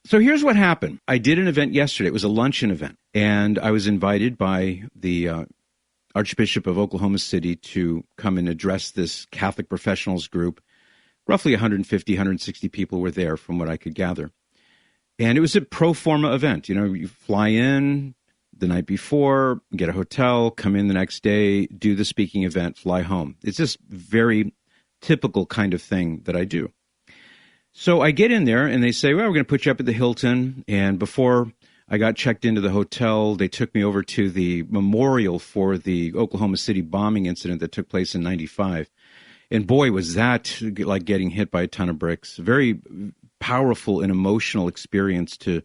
So here's what happened. I did an event yesterday. It was a luncheon event, and I was invited by the Archbishop of Oklahoma City to come and address this Catholic professionals group. Roughly 150, 160 people were there from what I could gather. And it was a pro forma event. You know, you fly in the night before, get a hotel, come in the next day, do the speaking event, fly home. It's just very typical kind of thing that I do. So I get in there and they say, well, we're going to put you up at the Hilton. And before I got checked into the hotel, they took me over to the memorial for the Oklahoma City bombing incident that took place in 95. And boy, was that like getting hit by a ton of bricks. Very powerful and emotional experience to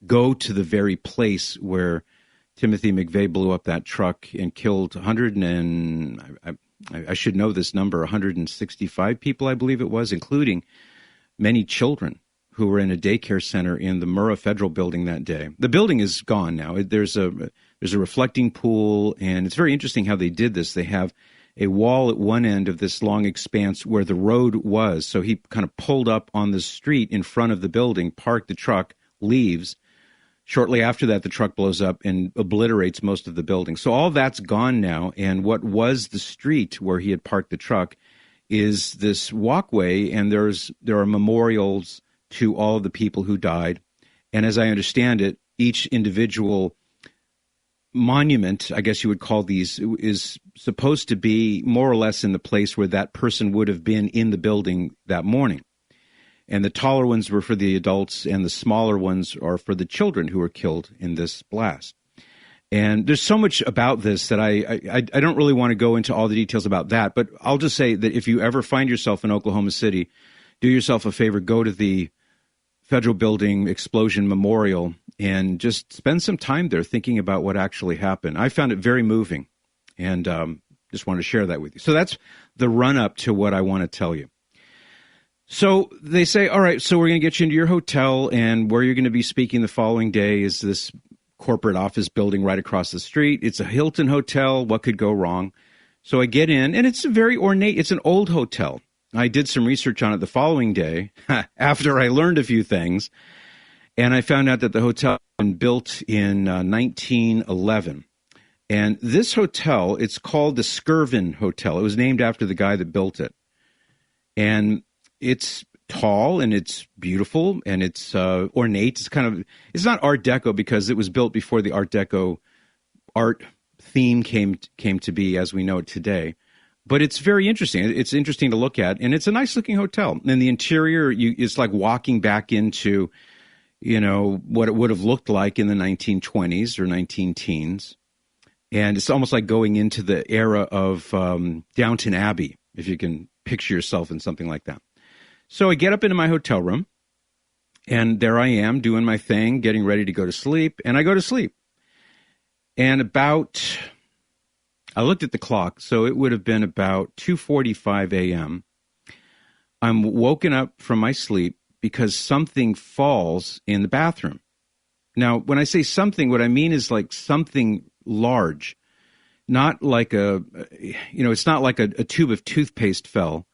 go to the very place where Timothy McVeigh blew up that truck and killed 100 and, I should know this number, 165 people, I believe it was, including many children who were in a daycare center in the Murrah Federal Building that day. The building is gone now. There's a reflecting pool, and it's very interesting how they did this. They have a wall at one end of this long expanse where the road was. So he kind of pulled up on the street in front of the building, parked the truck, leaves. Shortly after that, the truck blows up and obliterates most of the building. So all that's gone now, and what was the street where he had parked the truck is this walkway, and there are memorials to all of the people who died. And as I understand it, each individual monument, I guess you would call these, is supposed to be more or less in the place where that person would have been in the building that morning. And the taller ones were for the adults, and the smaller ones are for the children who were killed in this blast. And there's so much about this that I don't really want to go into all the details about that, but I'll just say that if you ever find yourself in Oklahoma City, do yourself a favor, go to the Federal Building Explosion Memorial and just spend some time there thinking about what actually happened. I found it very moving, and just wanted to share that with you. So that's the run-up to what I want to tell you. So they say, all right, so we're going to get you into your hotel, and where you're going to be speaking the following day is this corporate office building right across the street. It's a Hilton hotel. What could go wrong? So I get in, and it's a very ornate, it's an old hotel. I did some research on it the following day after I learned a few things, and I found out that the hotel had been built in 1911. And this hotel, it's called the Skirvin Hotel. It was named after the guy that built it. And it's tall, and it's beautiful, and it's ornate. It's not Art Deco because it was built before the Art Deco art theme came to be as we know it today. But it's very interesting. It's interesting to look at, and it's a nice-looking hotel. And the interior, it's like walking back into, what it would have looked like in the 1920s or 19-teens. And it's almost like going into the era of Downton Abbey, if you can picture yourself in something like that. So I get up into my hotel room, and there I am doing my thing, getting ready to go to sleep, and I go to sleep. And I looked at the clock, so it would have been about 2:45 a.m. I'm woken up from my sleep because something falls in the bathroom. Now, when I say something, what I mean is like something large, not like it's not like a tube of toothpaste fell.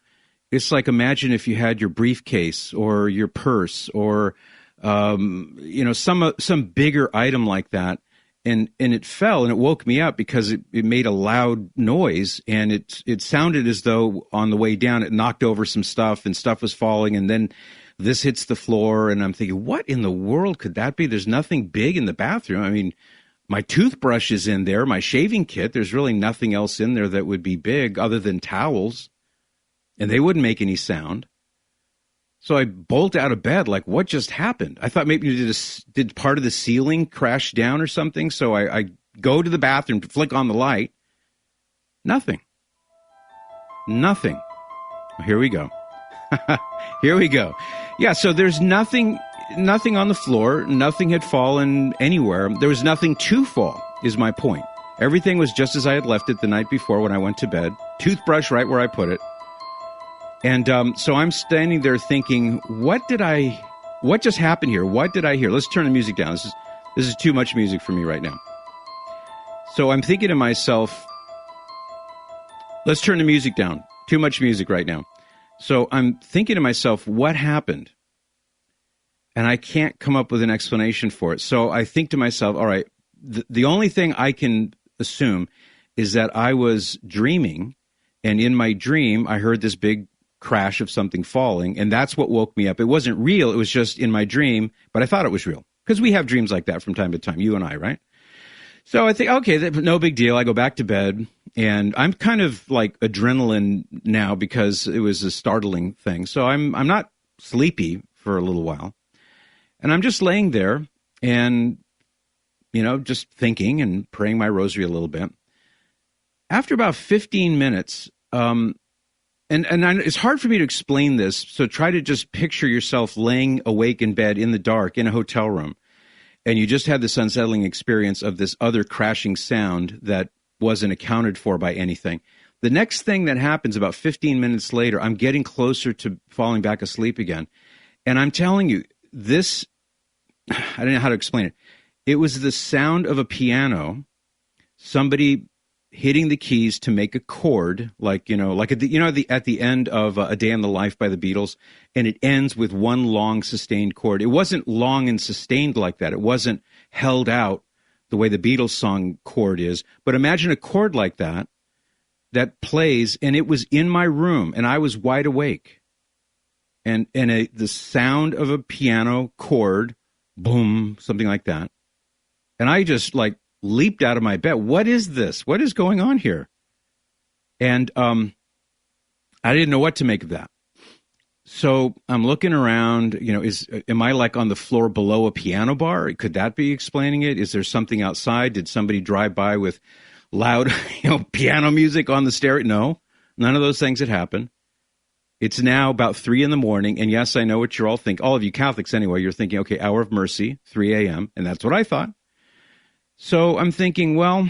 It's like, imagine if you had your briefcase or your purse or, some bigger item like that. And it fell, and it woke me up because it made a loud noise, and it sounded as though on the way down it knocked over some stuff, and stuff was falling, and then this hits the floor, and I'm thinking, what in the world could that be? There's nothing big in the bathroom. I mean, my toothbrush is in there, my shaving kit. There's really nothing else in there that would be big other than towels, and they wouldn't make any sound. So I bolt out of bed, like, what just happened? I thought maybe did part of the ceiling crash down or something? So I go to the bathroom to flick on the light. Nothing. Here we go. Here we go. Yeah, so there's nothing on the floor. Nothing had fallen anywhere. There was nothing to fall, is my point. Everything was just as I had left it the night before when I went to bed. Toothbrush right where I put it. And so I'm standing there thinking, what just happened here? What did I hear? Let's turn the music down. This is too much music for me right now. So I'm thinking to myself, let's turn the music down. Too much music right now. So I'm thinking to myself, what happened? and I can't come up with an explanation for it. So I think to myself, all right, the only thing I can assume is that I was dreaming, and in my dream, I heard this big crash of something falling, and that's what woke me up. It wasn't real. It was just in my dream, but I thought it was real because we have dreams like that from time to time, you and I, right? So I think, okay, no big deal. I go back to bed, and I'm kind of like adrenaline now because it was a startling thing. So I'm not sleepy for a little while, and I'm just laying there and, just thinking and praying my rosary a little bit. After about 15 minutes, it's hard for me to explain this, so try to just picture yourself laying awake in bed in the dark in a hotel room, and you just had this unsettling experience of this other crashing sound that wasn't accounted for by anything. The next thing that happens about 15 minutes later, I'm getting closer to falling back asleep again, and I'm telling you, this, I don't know how to explain it. It was the sound of a piano, somebody hitting the keys to make a chord, like at the end of A Day in the Life by the Beatles, and it ends with one long sustained chord. It wasn't long and sustained like that. It wasn't held out the way the Beatles song chord is. But imagine a chord like that plays, and it was in my room, and I was wide awake, and the sound of a piano chord, boom, something like that, and I just leaped out of my bed. What is this? What is going on here? And I didn't know what to make of that. So I'm looking around, am I on the floor below a piano bar? Could that be explaining it? Is there something outside? Did somebody drive by with loud, piano music on the stereo? No, none of those things had happened. It's now about 3 a.m, and yes, I know what you're all thinking. All of you Catholics anyway, you're thinking, okay, hour of mercy, 3 a.m., and that's what I thought. So I'm thinking, well,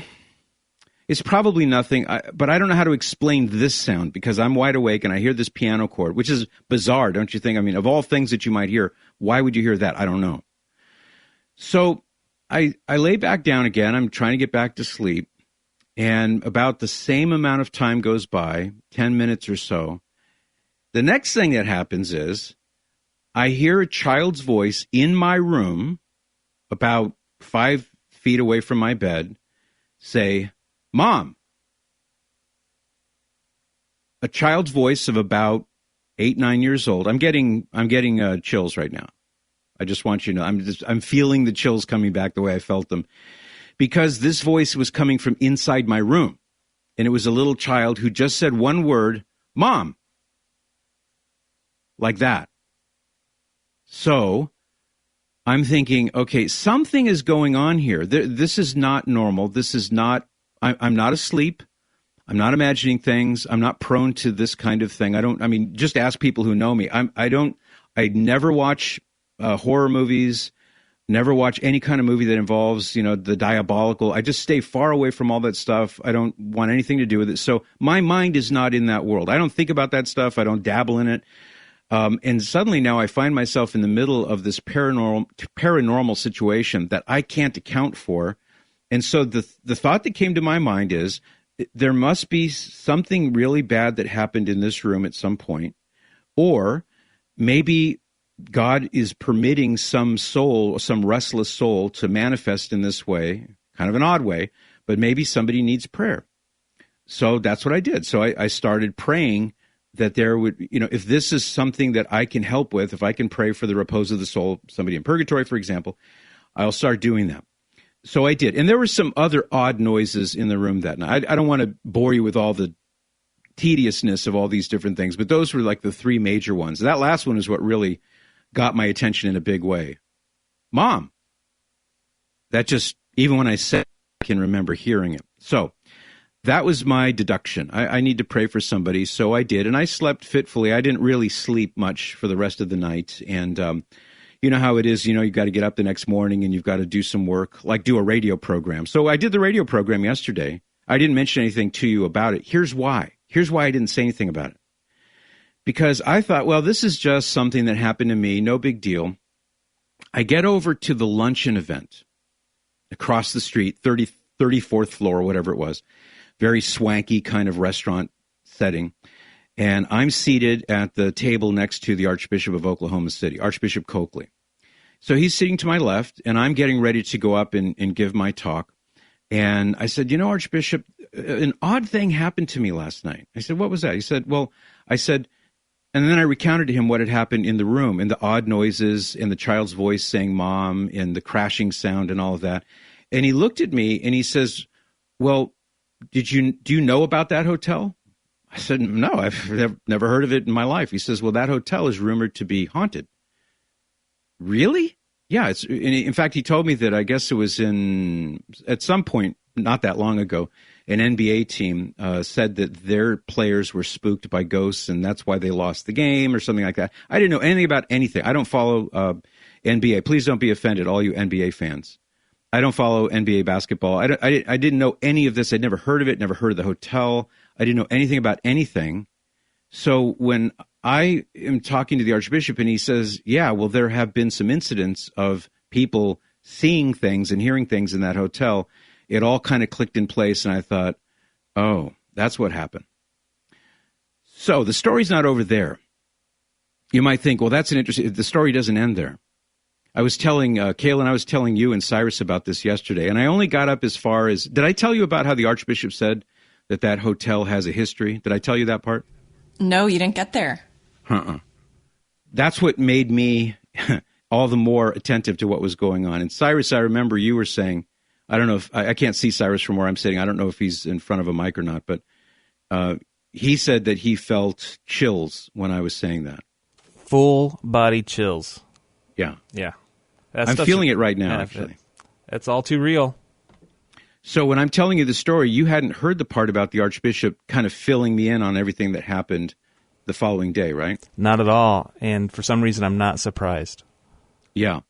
it's probably nothing, but I don't know how to explain this sound because I'm wide awake and I hear this piano chord, which is bizarre, don't you think? I mean, of all things that you might hear, why would you hear that? I don't know. So I lay back down again. I'm trying to get back to sleep, and about the same amount of time goes by, 10 minutes or so. The next thing that happens is I hear a child's voice in my room about 5 feet away from my bed say, "Mom." A child's voice of about 8, 9 years old. I'm getting chills right now. I just want you to know, I'm feeling the chills coming back the way I felt them, because this voice was coming from inside my room, and it was a little child who just said one word, "Mom," like that. So I'm thinking, okay, something is going on here. This is not normal. This is not, I'm not asleep. I'm not imagining things. I'm not prone to this kind of thing. Just ask people who know me. I never watch horror movies, never watch any kind of movie that involves, the diabolical. I just stay far away from all that stuff. I don't want anything to do with it. So my mind is not in that world. I don't think about that stuff. I don't dabble in it. And suddenly now I find myself in the middle of this paranormal situation that I can't account for. And so the thought that came to my mind is there must be something really bad that happened in this room at some point, or maybe God is permitting some soul, some restless soul, to manifest in this way, kind of an odd way, but maybe somebody needs prayer. So that's what I did. So I started praying that there would, if this is something that I can help with, if I can pray for the repose of the soul, somebody in purgatory, for example, I'll start doing that. So I did. And there were some other odd noises in the room that night. I don't want to bore you with all the tediousness of all these different things, but those were like the 3 major ones. That last one is what really got my attention in a big way. "Mom." That just, even when I said it, I can remember hearing it. So that was my deduction. I need to pray for somebody, so I did, and I slept fitfully. I didn't really sleep much for the rest of the night, and you know how it is, you've got to get up the next morning, and you've got to do some work, like do a radio program. So I did the radio program yesterday. I didn't mention anything to you about it. Here's why. Here's why I didn't say anything about it. Because I thought, well, this is just something that happened to me, no big deal. I get over to the luncheon event across the street, 34th floor, whatever it was. Very swanky kind of restaurant setting. And I'm seated at the table next to the Archbishop of Oklahoma City, Archbishop Coakley. So he's sitting to my left, and I'm getting ready to go up and give my talk. And I said, Archbishop, an odd thing happened to me last night. I said, what was that? He said, and then I recounted to him what had happened in the room, and the odd noises, and the child's voice saying mom, and the crashing sound and all of that. And he looked at me and he says, well, do you know about that hotel? I said, no, I've never heard of it in my life. He says, well, that hotel is rumored to be haunted. Really? Yeah. In fact, he told me that I guess it was at some point, not that long ago, an NBA team said that their players were spooked by ghosts, and that's why they lost the game or something like that. I didn't know anything about anything. I don't follow NBA. Please don't be offended, all you NBA fans. I don't follow NBA basketball. I didn't know any of this. I'd never heard of it, never heard of the hotel. I didn't know anything about anything. So when I am talking to the Archbishop and he says, yeah, well, there have been some incidents of people seeing things and hearing things in that hotel, it all kind of clicked in place. And I thought, oh, that's what happened. So the story's not over there. You might think, well, that's the story doesn't end there. I was telling Kaylin, I was telling you and Cyrus about this yesterday, and I only got up as far as, did I tell you about how the Archbishop said that hotel has a history? Did I tell you that part? No, you didn't get there. That's what made me all the more attentive to what was going on. And Cyrus, I remember you were saying, I don't know if, I can't see Cyrus from where I'm sitting. I don't know if he's in front of a mic or not, but he said that he felt chills when I was saying that. Full body chills. Yeah. Yeah. I'm feeling it right now, actually. That's all too real. So when I'm telling you the story, you hadn't heard the part about the Archbishop kind of filling me in on everything that happened the following day, right? Not at all. And for some reason, I'm not surprised. Yeah.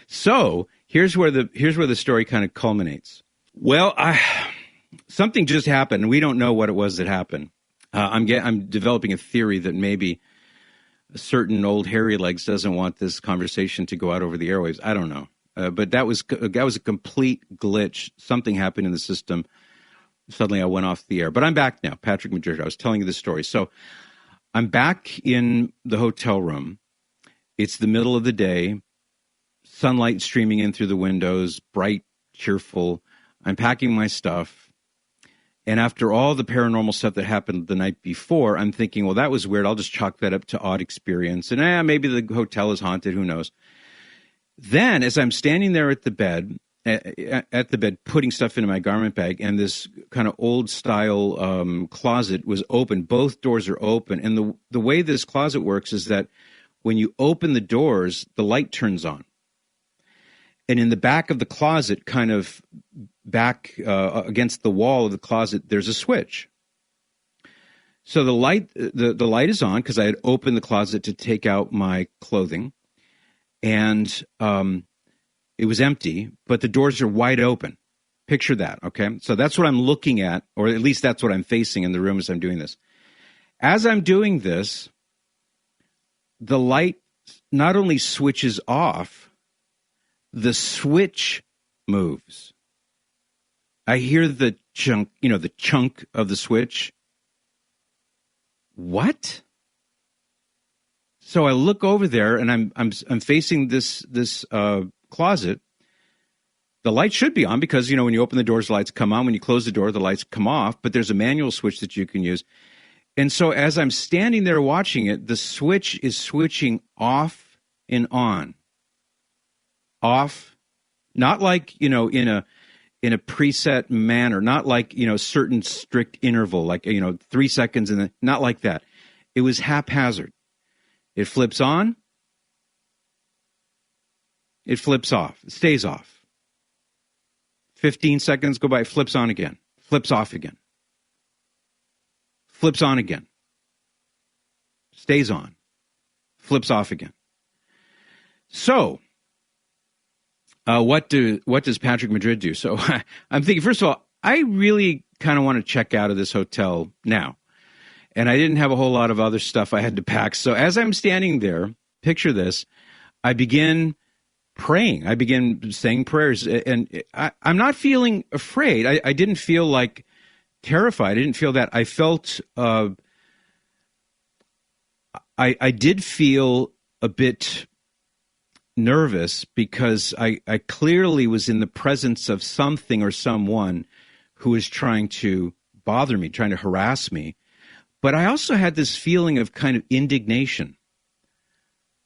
So here's where the story kind of culminates. Well, something just happened, and we don't know what it was that happened. I'm developing a theory that maybe a certain old hairy legs doesn't want this conversation to go out over the airwaves. I don't know. But that was a complete glitch. Something happened in the system. Suddenly I went off the air. But I'm back now, Patrick Madrid. I was telling you the story. So I'm back in the hotel room. It's the middle of the day. Sunlight streaming in through the windows, bright, cheerful. I'm packing my stuff. And after all the paranormal stuff that happened the night before, I'm thinking, well, that was weird. I'll just chalk that up to odd experience. And maybe the hotel is haunted. Who knows? Then, as I'm standing there at the bed, putting stuff into my garment bag, and this kind of old-style closet was open. Both doors are open. And the way this closet works is that when you open the doors, the light turns on. And in the back of the closet, kind of back against the wall of the closet, there's a switch. So the light is on because I had opened the closet to take out my clothing. And it was empty, but the doors are wide open. Picture that, okay? So that's what I'm looking at, or at least that's what I'm facing in the room as I'm doing this. As I'm doing this, the light not only switches off, the switch moves. I hear the chunk, the chunk of the switch. What? So I look over there, and I'm facing this closet. The light should be on because when you open the doors, the lights come on. When you close the door, the lights come off. But there's a manual switch that you can use. And so as I'm standing there watching it, the switch is switching off and on. Off, not like in a preset manner, not like certain strict interval, like 3 seconds, and not like that. It was haphazard. It flips on, it flips off, it stays off. 15 seconds go by, it flips on again, flips off again, flips on again, stays on, flips off again. So, what does Patrick Madrid do? So I'm thinking, first of all, I really kind of want to check out of this hotel now. And I didn't have a whole lot of other stuff I had to pack. So as I'm standing there, picture this, I begin praying. I begin saying prayers. And I'm not feeling afraid. I didn't feel like terrified. I didn't feel that. I felt, I did feel a bit nervous because I clearly was in the presence of something or someone who was trying to bother me, trying to harass me. But I also had this feeling of kind of indignation.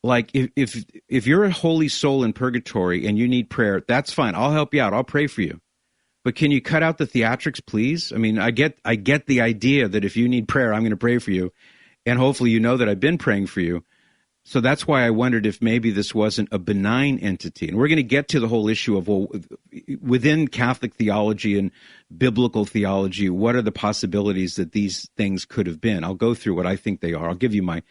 Like if you're a holy soul in purgatory and you need prayer, that's fine. I'll help you out. I'll pray for you. But can you cut out the theatrics, please? I mean, I get the idea that if you need prayer, I'm going to pray for you. And hopefully you know that I've been praying for you. So that's why I wondered if maybe this wasn't a benign entity. And we're going to get to the whole issue of, well, within Catholic theology and biblical theology, what are the possibilities that these things could have been? I'll go through what I think they are. I'll give you my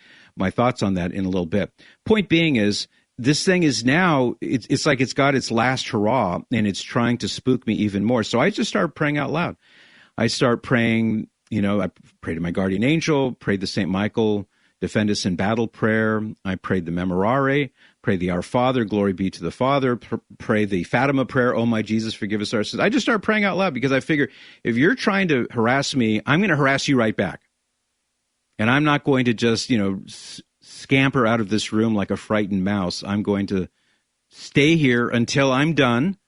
thoughts on that in a little bit. Point being is, this thing is now, it's like it's got its last hurrah, and it's trying to spook me even more. So I just started praying out loud. I start praying, I prayed to my guardian angel, prayed the St. Michael Defend Us in Battle prayer. I prayed the Memorare, prayed the Our Father, glory be to the Father, pray the Fatima prayer, oh my Jesus, forgive us our sins. I just started praying out loud because I figure if you're trying to harass me, I'm going to harass you right back. And I'm not going to just, scamper out of this room like a frightened mouse. I'm going to stay here until I'm done.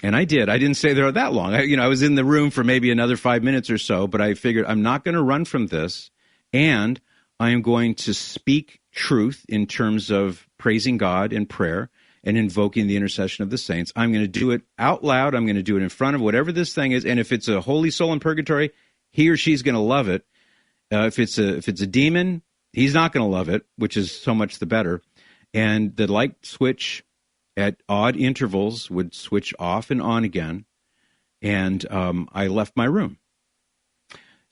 And I did. I didn't stay there that long. I was in the room for maybe another 5 minutes or so, but I figured I'm not going to run from this. And I am going to speak truth in terms of praising God in prayer and invoking the intercession of the saints. I'm going to do it out loud. I'm going to do it in front of whatever this thing is. And if it's a holy soul in purgatory, he or she's going to love it. If it's a demon, he's not going to love it, which is so much the better. And the light switch at odd intervals would switch off and on again. And I left my room.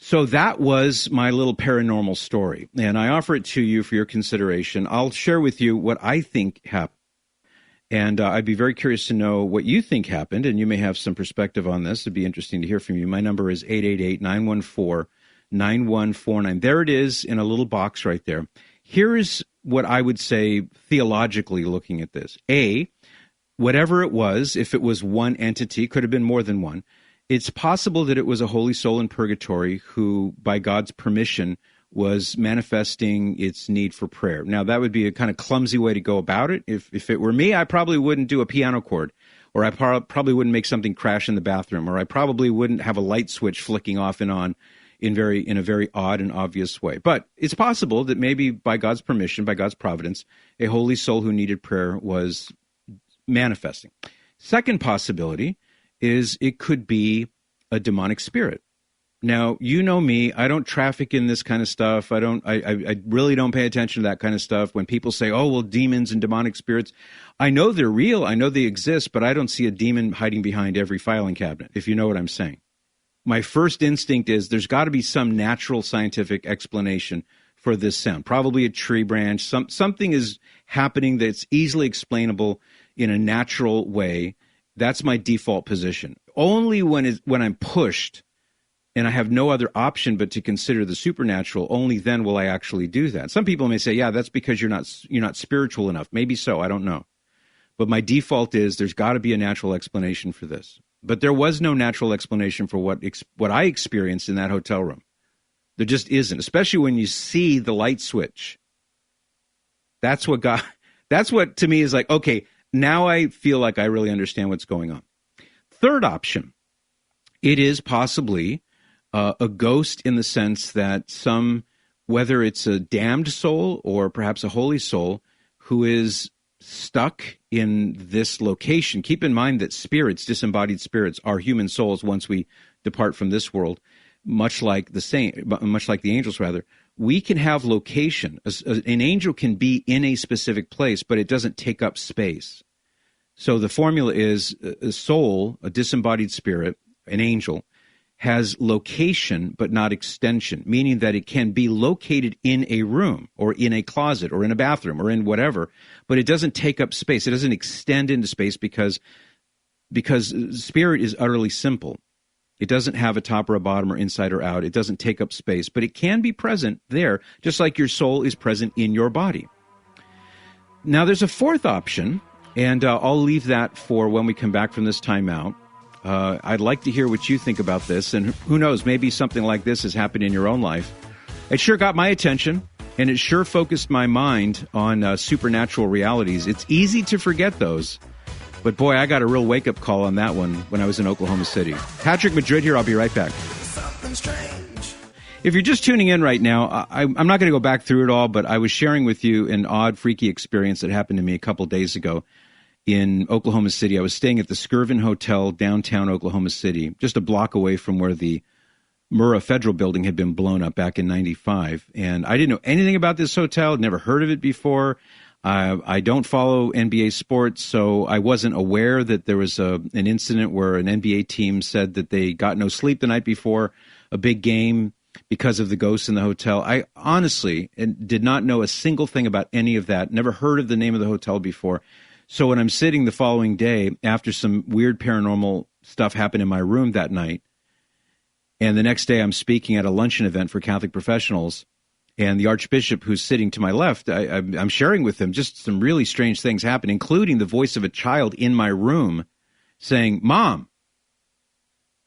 So that was my little paranormal story, and I offer it to you for your consideration. I'll share with you what I think happened, and I'd be very curious to know what you think happened, and you may have some perspective on this. It'd be interesting to hear from you. My number is 888-914-9149. There it is in a little box right there. Here is what I would say theologically looking at this. Whatever it was, if it was one entity, could have been more than one, it's possible that it was a holy soul in purgatory who, by God's permission, was manifesting its need for prayer. Now, that would be a kind of clumsy way to go about it. If it were me, I probably wouldn't do a piano chord, or I probably wouldn't make something crash in the bathroom, or I probably wouldn't have a light switch flicking off and on in a very odd and obvious way. But it's possible that maybe by God's permission, by God's providence, a holy soul who needed prayer was manifesting. Second possibility is it could be a demonic spirit. Now, you know me, I don't traffic in this kind of stuff. I really don't pay attention to that kind of stuff. When people say, oh, well, demons and demonic spirits, I know they're real, I know they exist, but I don't see a demon hiding behind every filing cabinet, if you know what I'm saying. My first instinct is there's got to be some natural scientific explanation for this sound. Probably a tree branch, something is happening that's easily explainable in a natural way. That's my default position. Only when I'm pushed and I have no other option but to consider the supernatural, only then will I actually do that. Some people may say, yeah, that's because you're not spiritual enough. Maybe so, I don't know. But my default is there's got to be a natural explanation for this. But there was no natural explanation for what I experienced in that hotel room. There just isn't, especially when you see the light switch. That's what to me is like, okay, now I feel like I really understand what's going on. Third option, it is possibly a ghost in the sense that whether it's a damned soul or perhaps a holy soul who is stuck in this location. Keep in mind that spirits, disembodied spirits, are human souls once we depart from this world, much like the angels, rather. We can have location. An angel can be in a specific place, but it doesn't take up space. So the formula is a soul, a disembodied spirit, an angel, has location but not extension, meaning that it can be located in a room or in a closet or in a bathroom or in whatever, but it doesn't take up space. It doesn't extend into space because spirit is utterly simple. It doesn't have a top or a bottom or inside or out. It doesn't take up space, but it can be present there, just like your soul is present in your body. Now, there's a fourth option, and I'll leave that for when we come back from this timeout. I'd like to hear what you think about this, and who knows, maybe something like this has happened in your own life. It sure got my attention, and it sure focused my mind on supernatural realities. It's easy to forget those, but boy, I got a real wake-up call on that one when I was in Oklahoma City. Patrick Madrid here. I'll be right back. If you're just tuning in right now, I'm not going to go back through it all, but I was sharing with you an odd, freaky experience that happened to me a couple days ago in Oklahoma City. I was staying at the Skirvin Hotel, downtown Oklahoma City, just a block away from where the Murrah Federal Building had been blown up back in 95. And I didn't know anything about this hotel, never heard of it before. I don't follow NBA sports, so I wasn't aware that there was an incident where an NBA team said that they got no sleep the night before a big game because of the ghosts in the hotel. I honestly did not know a single thing about any of that, never heard of the name of the hotel before. So when I'm sitting the following day after some weird paranormal stuff happened in my room that night, and the next day I'm speaking at a luncheon event for Catholic professionals, and the Archbishop who's sitting to my left, I'm sharing with him just some really strange things happen, including the voice of a child in my room saying, "Mom."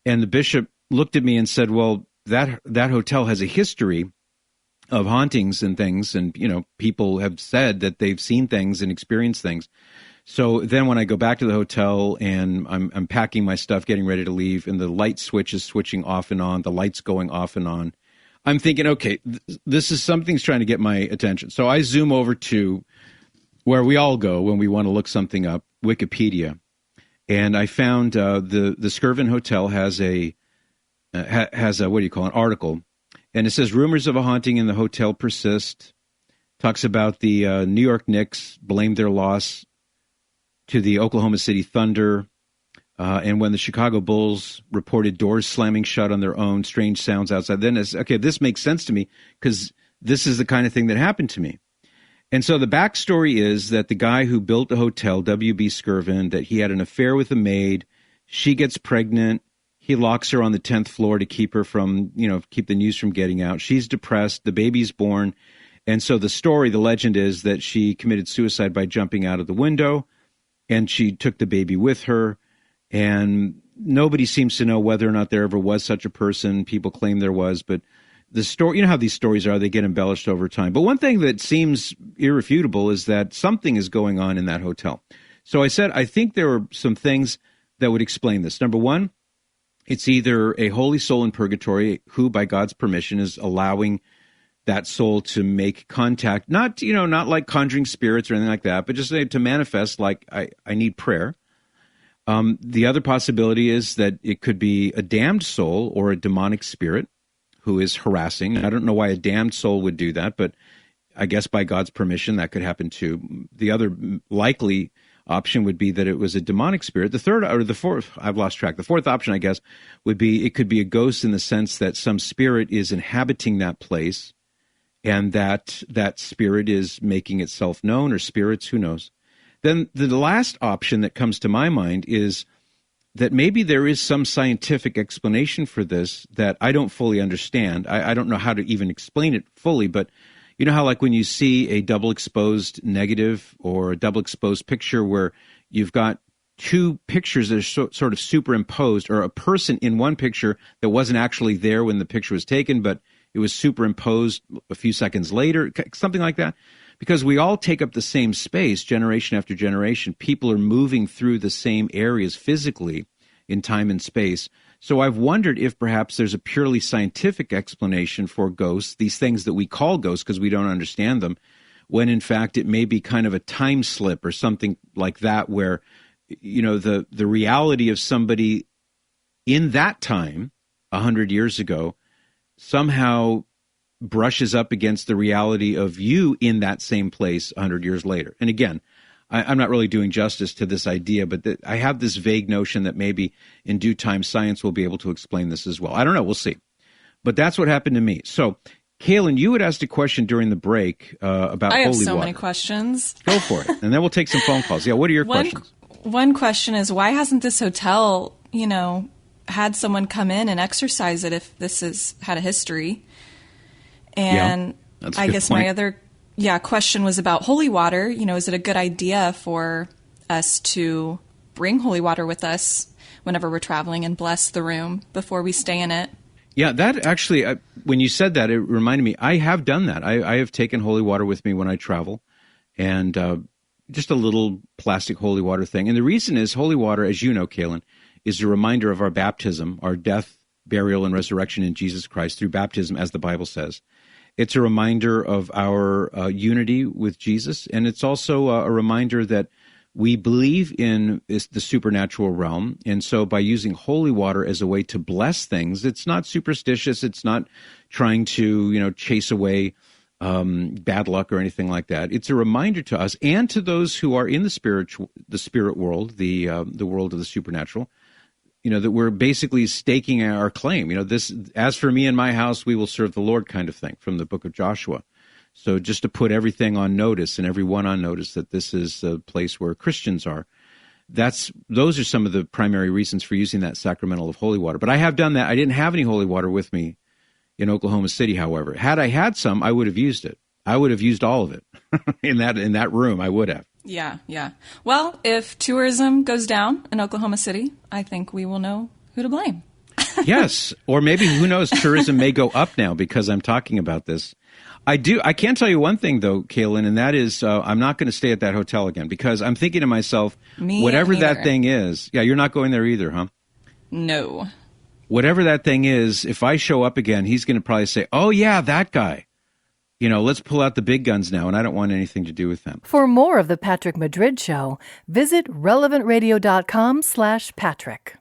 And the bishop looked at me and said, well, that hotel has a history of hauntings and things, and people have said that they've seen things and experienced things. So then when I go back to the hotel and I'm packing my stuff, getting ready to leave, and the light switch is switching off and on, the light's going off and on, I'm thinking, okay, this is something's trying to get my attention. So I zoom over to where we all go when we want to look something up, Wikipedia. And I found the Skirvin Hotel has a what do you call an article, and it says rumors of a haunting in the hotel persist. Talks about the New York Knicks blamed their loss to the Oklahoma City Thunder, and when the Chicago Bulls reported doors slamming shut on their own, strange sounds outside. Then it's okay. This makes sense to me because this is the kind of thing that happened to me. And so the backstory is that the guy who built the hotel, W.B. Skirvin, that he had an affair with a maid. She gets pregnant. He locks her on the 10th floor to keep her from, keep the news from getting out. She's depressed. The baby's born. And so the legend is that she committed suicide by jumping out of the window, and she took the baby with her. And nobody seems to know whether or not there ever was such a person. People claim there was, but the story, how these stories are, they get embellished over time. But one thing that seems irrefutable is that something is going on in that hotel. So I said, I think there are some things that would explain this. Number one, it's either a holy soul in purgatory who, by God's permission, is allowing that soul to make contact, not like conjuring spirits or anything like that, but just to manifest like I need prayer. The other possibility is that it could be a damned soul or a demonic spirit who is harassing. I don't know why a damned soul would do that, but I guess by God's permission that could happen too. The other likely option would be that it was a demonic spirit. The fourth option, I guess, would be it could be a ghost in the sense that some spirit is inhabiting that place, and that spirit is making itself known, or spirits, who knows. Then the last option that comes to my mind is that maybe there is some scientific explanation for this that I don't fully understand. I don't know how to even explain it fully, but you know how like when you see a double exposed negative or a double exposed picture where you've got two pictures that are sort of superimposed, or a person in one picture that wasn't actually there when the picture was taken, but it was superimposed a few seconds later, something like that. Because we all take up the same space generation after generation. People are moving through the same areas physically in time and space. So I've wondered if perhaps there's a purely scientific explanation for ghosts, these things that we call ghosts because we don't understand them, when in fact it may be kind of a time slip or something like that, where the reality of somebody in that time, 100 years ago, somehow brushes up against the reality of you in that same place 100 years later. And again, I'm not really doing justice to this idea, but I have this vague notion that maybe in due time science will be able to explain this as well. I don't know. We'll see. But that's what happened to me. So, Kaylin, you had asked a question during the break about holy water. I have so many questions. Go for it. And then we'll take some phone calls. Yeah, what are your questions? One question is, why hasn't this hotel, had someone come in and exorcise it if this has had a history? And I guess point. My other question was about holy water. Is it a good idea for us to bring holy water with us whenever we're traveling and bless the room before we stay in it? Yeah, that actually, when you said that, it reminded me, I have done that. I have taken holy water with me when I travel, and just a little plastic holy water thing. And the reason is holy water, as you know, Kaylin, is a reminder of our baptism, our death, burial, and resurrection in Jesus Christ through baptism, as the Bible says. It's a reminder of our unity with Jesus, and it's also a reminder that we believe in the supernatural realm, and so by using holy water as a way to bless things, it's not superstitious. It's not trying to, chase away bad luck or anything like that. It's a reminder to us and to those who are in the spirit world, the world of the supernatural, that we're basically staking our claim. This, as for me and my house, we will serve the Lord kind of thing from the book of Joshua. So just to put everything on notice and everyone on notice that this is a place where Christians are, those are some of the primary reasons for using that sacramental of holy water. But I have done that. I didn't have any holy water with me in Oklahoma City, however. Had I had some, I would have used it. I would have used all of it in that room. I would have. Yeah. Well, if tourism goes down in Oklahoma City, I think we will know who to blame. Yes, or maybe, who knows, tourism may go up now because I'm talking about this. I can tell you one thing, though, Kaylin, and that is I'm not going to stay at that hotel again because I'm thinking to myself, whatever that thing is, yeah, you're not going there either, huh? No. Whatever that thing is, if I show up again, he's going to probably say, oh, yeah, that guy. Let's pull out the big guns now, and I don't want anything to do with them. For more of The Patrick Madrid Show, visit relevantradio.com/Patrick.